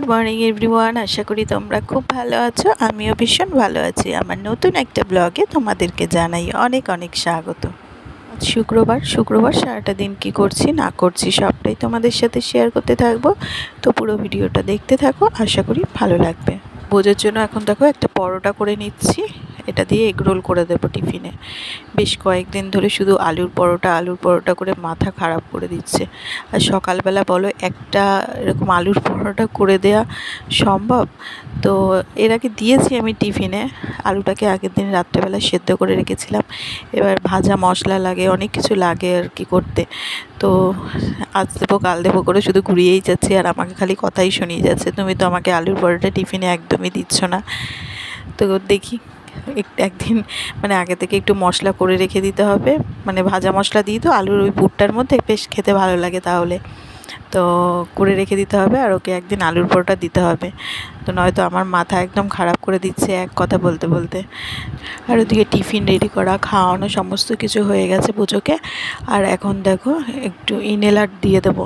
Good morning everyone. আশা করি তোমরা খুব ভালো আছো। আমিও ভীষণ ভালো আছি। আমার নতুন একটা ব্লগে তোমাদেরকে জানাই অনেক অনেক স্বাগত। আজ শুক্রবার সারাটা দিন কি করছি না করছি সবটাই তোমাদের সাথে শেয়ার করতে থাকবো। তো পুরো ভিডিওটা দেখতে থাকো, আশা করি ভালো লাগবে। বোঝার জন্য এখন দেখো একটা পরোটা করে নিচ্ছি। এটা দিয়ে এগ রোল করে দেবো টিফিনে। বেশ কয়েকদিন ধরে শুধু আলুর পরোটা করে মাথা খারাপ করে দিচ্ছে। আর সকালবেলা বলো একটা এরকম আলুর পরোটা করে দেয়া সম্ভব? তো এর আগে দিয়েছি আমি টিফিনে। আলুটাকে আগের দিন রাত্রেবেলা সেদ্ধ করে রেখেছিলাম। এবার ভাজা মশলা লাগে, অনেক কিছু লাগে আর কি করতে। তো আজ দেবো কাল দেবো করে শুধু ঘুরিয়েই যাচ্ছে, আর আমাকে খালি কথাই শুনিয়ে যাচ্ছে, তুমি তো আমাকে আলুর পরোটা টিফিনে একদমই দিচ্ছ না। তো দেখি একদিন মানে আগে থেকে একটু মশলা করে রেখে দিতে হবে, মানে ভাজা মশলা দিই তো আলুর ওই পুরটার মধ্যে, বেশ খেতে ভালো লাগে তাহলে। তো করে রেখে দিতে হবে, আর ওকে একদিন আলুর পরোটা দিতে হবে। তো নয়তো আমার মাথা একদম খারাপ করে দিচ্ছে এক কথা বলতে বলতে। আর ওদিকে টিফিন রেডি করা, খাওয়ানো সমস্ত কিছু হয়ে গেছে পুজোকে। আর এখন দেখো একটু ইনহেলার দিয়ে দেবো,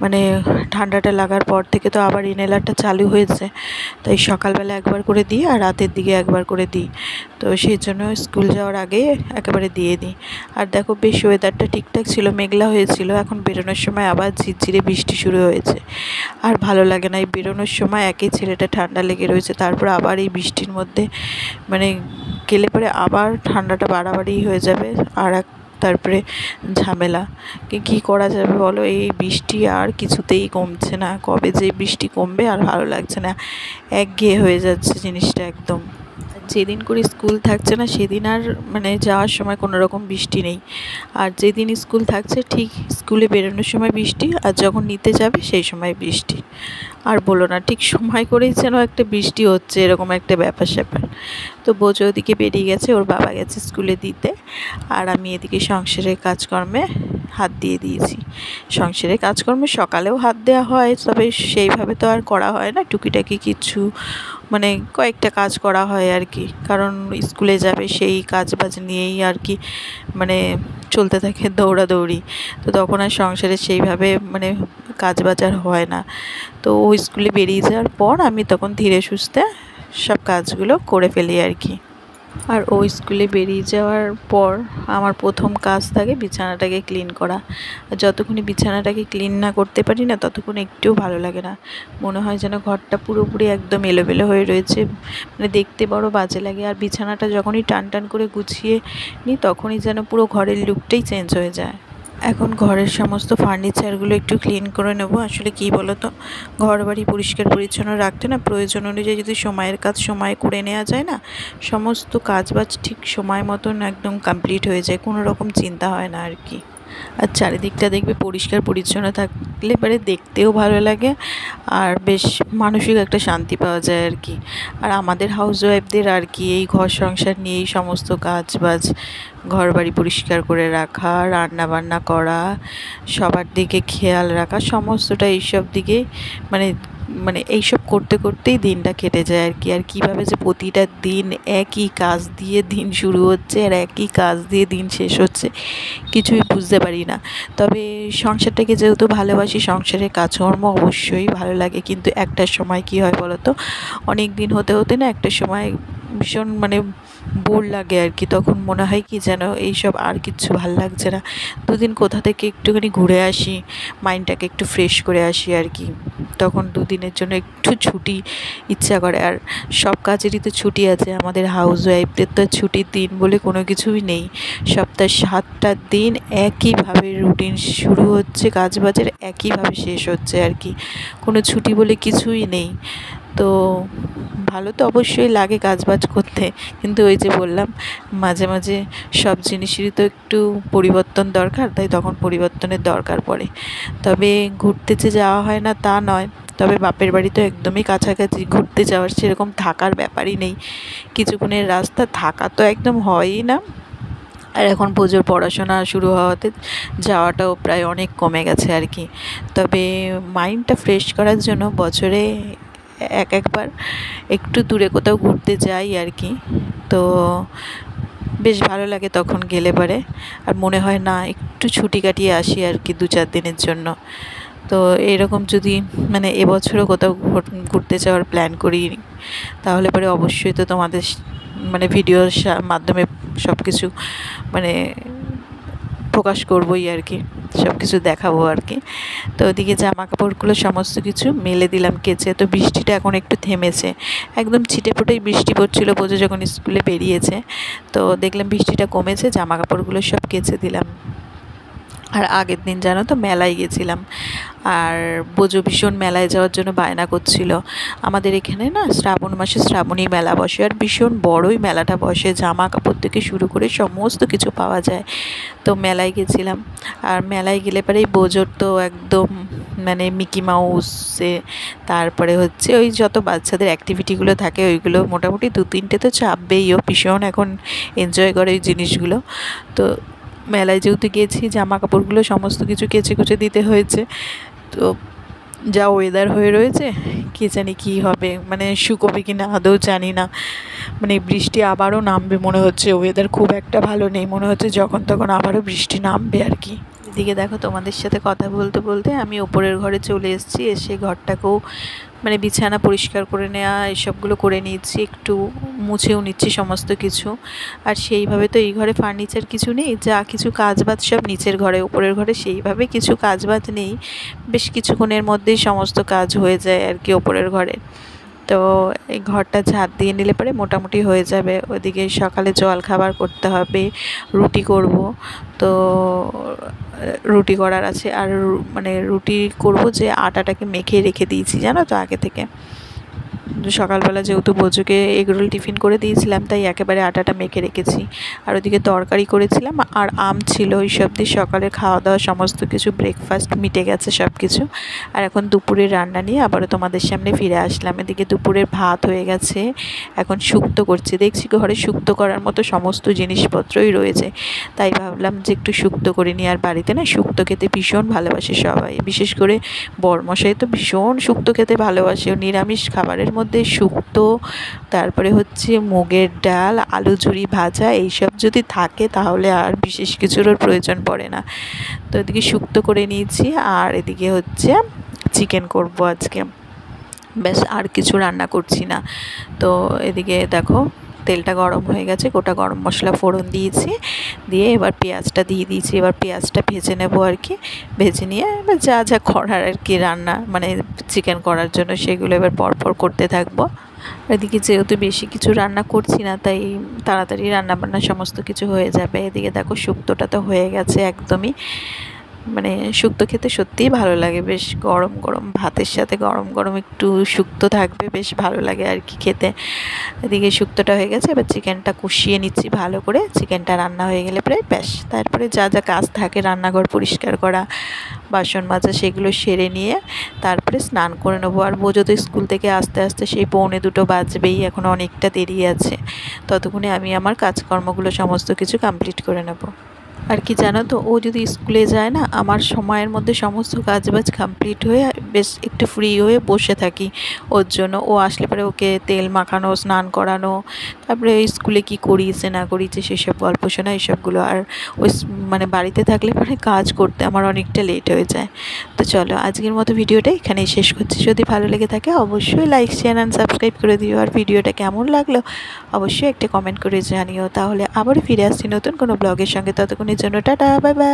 মানে ঠান্ডাটা লাগার পর থেকে তো আবার ইনহেলারটা চালু হয়েছে। তাই সকালবেলা একবার করে দিই আর রাতের দিকে একবার করে দিই। তো সেই জন্য স্কুল যাওয়ার আগে একেবারে দিয়ে দিই। আর দেখো বেশ ওয়েদারটা ঠিকঠাক ছিল, মেঘলা হয়েছিল। এখন বেরোনোর সময় আবার ঝিরঝিরে বৃষ্টি শুরু হয়েছে। আর ভালো লাগে না, এই বেরোনোর সময় একই ছেলেটা ঠান্ডা লেগে রয়েছে, তারপর আবার এই বৃষ্টির মধ্যে মানে গেলে পরে আবার ঠান্ডাটা বাড়াবাড়ি হয়ে যাবে। আর তারপরে ঝামেলা। কি করা যাবে বলো, এই বৃষ্টি আর কিছুতেই কমছে না। কবে যে বৃষ্টি কমবে আর ভালো লাগছে না, একঘেয়ে হয়ে যাচ্ছে জিনিসটা একদম। যেদিন করে স্কুল থাকছে না সেদিন আর মানে যাওয়ার সময় কোনো রকম বৃষ্টি নেই, আর যেদিন স্কুল থাকছে ঠিক স্কুলে বেরোনোর সময় বৃষ্টি, আর যখন নিতে যাবে সেই সময় বৃষ্টি। আর বলো না, ঠিক সময় করেই যেন একটা বৃষ্টি হচ্ছে, এরকম একটা ব্যাপার স্যাপার। তো বোঝো ওদিকে বেরিয়ে গেছে, ওর বাবা গেছে স্কুলে দিতে, আর আমি এদিকে সংসারের কাজকর্মে হাত দিয়ে দিয়েছি। সংসারের কাজকর্মে সকালেও হাত দেওয়া হয়, তবে সেইভাবে তো আর করা হয় না, টুকিটাকি কিছু মানে কয়েকটা কাজ করা হয় আর কি, কারণ স্কুলে যাবে সেই কাজ বাজ নিয়েই আর কি মানে চলতে থাকে দৌড়াদৌড়ি। তো তখন আর সংসারে সেইভাবে মানে কাজ বাজ আর হয় না। তো ও স্কুলে বেরিয়ে যাওয়ার পর আমি তখন ধীরে সুস্থে সব কাজগুলো করে ফেলি আর কি। আর ও স্কুলে বেরিয়ে যাওয়ার পর আমার প্রথম কাজ থাকে বিছানাটাকে ক্লিন করা। আর যতক্ষণে বিছানাটাকে ক্লিন না করতে পারি না ততক্ষণ একটুও ভালো লাগে না। মনে হয় যেন ঘরটা পুরোপুরি একদম এলোমেলো হয়ে রয়েছে, মানে দেখতে বড় বাজে লাগে। আর বিছানাটা যখনই টান টান করে গুছিয়ে নিই তখনই যেন পুরো ঘরের লুকটাই চেঞ্জ হয়ে যায়। এখন ঘরের সমস্ত ফার্নিচারগুলো একটু ক্লিন করে নেব। আসলে কি বলো তো, ঘর বাড়ি পরিষ্কার পরিচ্ছন্ন রাখতে না প্রয়োজন অনুযায়ী যদি সময়ের কাজ সময় করে নেওয়া যায় না, সমস্ত কাজ বাজ ঠিক সময় মতন একদম কমপ্লিট হয়ে যায়, কোনো রকম চিন্তা হয় না আর কি। আর চারিদিকটা দেখবে পরিষ্কার পরিচ্ছন্ন থাকলে পরে দেখতেও ভালো লাগে, আর বেশ মানসিক একটা শান্তি পাওয়া যায় আর কি। আর আমাদের হাউস ওয়াইফদের আর কি এই ঘর সংসার নিয়েই সমস্ত কাজ বাজ, ঘর বাড়ি পরিষ্কার করে রাখা, রান্না বান্না করা, সবার দিকে খেয়াল রাখা, সমস্তটা এইসব দিকেই মানে মানে এইসব করতে করতেই দিনটা কেটে যায় আর কি। আর কীভাবে যে প্রতিটা দিন একই কাজ দিয়ে দিন শুরু হচ্ছে আর একই কাজ দিয়ে দিন শেষ হচ্ছে কিছুই বুঝতে পারি না। তবে সংসারটাকে যেহেতু ভালোবাসি, সংসারের কাজকর্ম অবশ্যই ভালো লাগে, কিন্তু একটা সময় কি হয় বলো তো, অনেক দিন হতে হতে না একটা সময় ভীষণ মানে বোর লাগে আর কি। তখন মনে হয় কি যেন এইসব আর কিচ্ছু ভাল লাগছে না, দুদিন কোথা থেকে একটুখানি ঘুরে আসি, মাইন্ডটাকে একটু ফ্রেশ করে আসি আর কি। তখন দুদিনের জন্য একটু ছুটি ইচ্ছা করে। আর সব কাজেরই তো ছুটি আছে, আমাদের হাউস ওয়াইফদের তো ছুটির দিন বলে কোনো কিছুই নেই। সপ্তাহে 7টা দিন একইভাবে রুটিন শুরু হচ্ছে, কাজ বাজের একইভাবে শেষ হচ্ছে আর কি, কোনো ছুটি বলে কিছুই নেই। তো ভালো তো অবশ্যই লাগে কাজ বাজ করতে, কিন্তু ওই যে বললাম মাঝে মাঝে সব জিনিসেরই তো একটু পরিবর্তন দরকার, তাই তখন পরিবর্তনের দরকার পড়ে। তবে ঘুরতে যে যাওয়া হয় না তা নয়, তবে বাপের বাড়ি তো একদমই কাছাকাছি, ঘুরতে যাওয়ার সেরকম থাকার ব্যাপারই নেই, কিছুক্ষণের রাস্তা, থাকা তো একদম হয়ই না। আর এখন পুজোর পড়াশোনা শুরু হওয়াতে যাওয়াটাও প্রায় অনেক কমে গেছে আর কি। তবে মাইন্ডটা ফ্রেশ করার জন্য বছরে একবার একটু দূরে কোথাও ঘুরতে যাই আর কি। তো বেশ ভালো লাগে তখন গেলে পরে, আর মনে হয় না একটু ছুটি কাটিয়ে আসি আর কি 2-4 দিনের জন্য। তো এরকম যদি মানে এবছরও কোথাও ঘুরতে যাওয়ার প্ল্যান করি তাহলে পরে অবশ্যই তো তোমাদের মানে ভিডিওর মাধ্যমে সব কিছু মানে প্রকাশ করবোই আর কি, সব কিছু দেখাবো আর কি। তো ওদিকে জামা কাপড়গুলো সমস্ত কিছু মেলে দিলাম কেচে। তো বৃষ্টিটা এখন একটু থেমেছে, একদম ছিটে ফোটাই বৃষ্টি পড়ছিল বোঝো যখন স্কুলে বেরিয়েছে। তো দেখলাম বৃষ্টিটা কমেছে, জামা কাপড়গুলো সব কেচে দিলাম। আর আগের দিন জানো তো মেলায় গেছিলাম, আর বোঝো ভীষণ মেলায় যাওয়ার জন্য বায়না করছিল। আমাদের এখানে না শ্রাবণ মাসে শ্রাবণী মেলা বসে, আর ভীষণ বড়ই মেলাটা বসে, জামা কাপড় থেকে শুরু করে সমস্ত কিছু পাওয়া যায়। তো মেলায় গেছিলাম, আর মেলায় গেলে পরেই বোঝোর তো একদম মানে মিকি মাউসে, তারপরে হচ্ছে ওই যত বাচ্চাদের অ্যাক্টিভিটিগুলো থাকে ওইগুলো মোটামুটি 2-3টে তো চাপবেই, ও ভীষণ এখন এনজয় করে ওই জিনিসগুলো। তো মেলায় যেহেতু গেছি জামা কাপড়গুলো সমস্ত কিছু কেচে কুচে দিতে হয়েছে। তো যা ওয়েদার হয়ে রয়েছে কে জানি কী হবে, মানে শুকোবে কি না আদৌ জানি না। মানে বৃষ্টি আবারও নামবে মনে হচ্ছে, ওয়েদার খুব একটা ভালো নেই, মনে হচ্ছে যখন তখন আবারও বৃষ্টি নামবে আর কি। এদিকে দেখো তোমাদের সাথে কথা বলতে বলতে আমি ওপরের ঘরে চলে এসেছি, এসে ঘরটাকেও মানে বিছানা পরিষ্কার করে নেওয়া এসবগুলো করে নিচ্ছি, একটু মুছেও নিচ্ছি সমস্ত কিছু। আর সেইভাবে তো এই ঘরে ফার্নিচার কিছু নেই, যা কিছু কাজবাজ সব নিচের ঘরে, উপরের ঘরে সেইভাবে কিছু কাজবাজ নেই, বেশ কিছুক্ষণের মধ্যেই সমস্ত কাজ হয়ে যায় আর কি ওপরের ঘরে। তো এই ঘরটা ঝাড় দিয়ে নিলে পরে মোটামুটি হয়ে যাবে। ওইদিকে সকালে জল খাবার করতে হবে, রুটি করব। তো রুটি করার আছে, আর মানে রুটি করব যে আটাটাকে মেখে রেখে দিয়েছি জানো তো আগে থেকে। সকালবেলা যেহেতু বোঝোকে এগরোল টিফিন করে দিয়েছিলাম, তাই একেবারে আটাটা মেখে রেখেছি। আর ওদিকে তরকারি করেছিলাম আর আম ছিল, ওই সব দিয়ে সকালে খাওয়া দাওয়া সমস্ত কিছু ব্রেকফাস্ট মিটে গেছে সব কিছু। আর এখন দুপুরের রান্না নিয়ে আবারও তোমাদের সামনে ফিরে আসলাম। এদিকে দুপুরের ভাত হয়ে গেছে, এখন শুক্তো করছি। দেখছি ঘরে শুক্তো করার মতো সমস্ত জিনিসপত্রই রয়েছে, তাই ভাবলাম যে একটু শুক্তো করে নিই। আর বাড়িতে না শুক্তো খেতে ভীষণ ভালোবাসে সবাই, বিশেষ করে বরমশাই তো ভীষণ শুক্তো খেতে ভালোবাসে। নিরামিষ খাবারের মধ্যে শুক্তো, তারপরে হচ্ছে মুগের ডাল, আলু ঝুরি ভাজা, এইসব যদি থাকে তাহলে আর বিশেষ কিছুর প্রয়োজন পড়ে না। তো এদিকে শুক্তো করে নিয়েছি, আর এদিকে হচ্ছে চিকেন করব আজকে, ব্যাস আর কিছু রান্না করছি না। তো এদিকে দেখো তেলটা গরম হয়ে গেছে, গোটা গরম মশলা ফোড়ন দিয়েছি, দিয়ে এবার পেঁয়াজটা দিয়ে দিয়েছি। এবার পেঁয়াজটা ভেজে নেবো আর কি, ভেজে নিয়ে এবার যা যা করার আর কি রান্না মানে চিকেন করার জন্য সেগুলো এবার পরপর করতে থাকবো। এদিকে যেহেতু বেশি কিছু রান্না করছি না, তাই তাড়াতাড়ি রান্না বান্না সমস্ত কিছু হয়ে যাবে। এদিকে দেখো শুক্তোটা তো হয়ে গেছে একদমই, মানে শুক্তো খেতে সত্যিই ভালো লাগে, বেশ গরম গরম ভাতের সাথে গরম গরম একটু শুক্তো থাকবে, বেশ ভালো লাগে আর কি খেতে। এদিকে শুক্তোটা হয়ে গেছে, এবার চিকেনটা কষিয়ে নিচ্ছি ভালো করে। চিকেনটা রান্না হয়ে গেলে প্রায় ব্যাস, তারপরে যা যা কাজ থাকে রান্নাঘর পরিষ্কার করা, বাসন মাজা, সেগুলো সেরে নিয়ে তারপরে স্নান করে নেবো। আর বোঝো তো স্কুল থেকে আস্তে আস্তে সেই 1:45 বাজবেই, এখন অনেকটা দেরি আছে, ততক্ষণে আমি আমার কাজকর্মগুলো সমস্ত কিছু কমপ্লিট করে নেবো। আর কি জানো তো, ও যদি স্কুলে যায় না, আমার সময়ের মধ্যে সমস্ত কাজবাজ কমপ্লিট হয়ে বেশ একটু ফ্রি হয়ে বসে থাকি ওর জন্য। ও আসলে পরে ওকে তেল মাখানো, স্নান করানো, তারপরে স্কুলে কি করিয়েছে না করিয়েছে সেসব গল্প শোনা, এসবগুলো। আর ওই মানে বাড়িতে থাকলে পরে কাজ করতে আমার অনেকটা লেট হয়ে যায়। তো চলো আজকের মতো ভিডিওটা এখানেই শেষ করছি। যদি ভালো লেগে থাকে অবশ্যই লাইক, শেয়ার অ্যান্ড সাবস্ক্রাইব করে দিও। আর ভিডিওটা কেমন লাগলো অবশ্যই একটা কমেন্ট করে জানিও। তাহলে আবারও ফিরে আসছি নতুন কোনো ব্লগের সঙ্গে, ততক্ষণের জন্য টাটা, বাই বাই।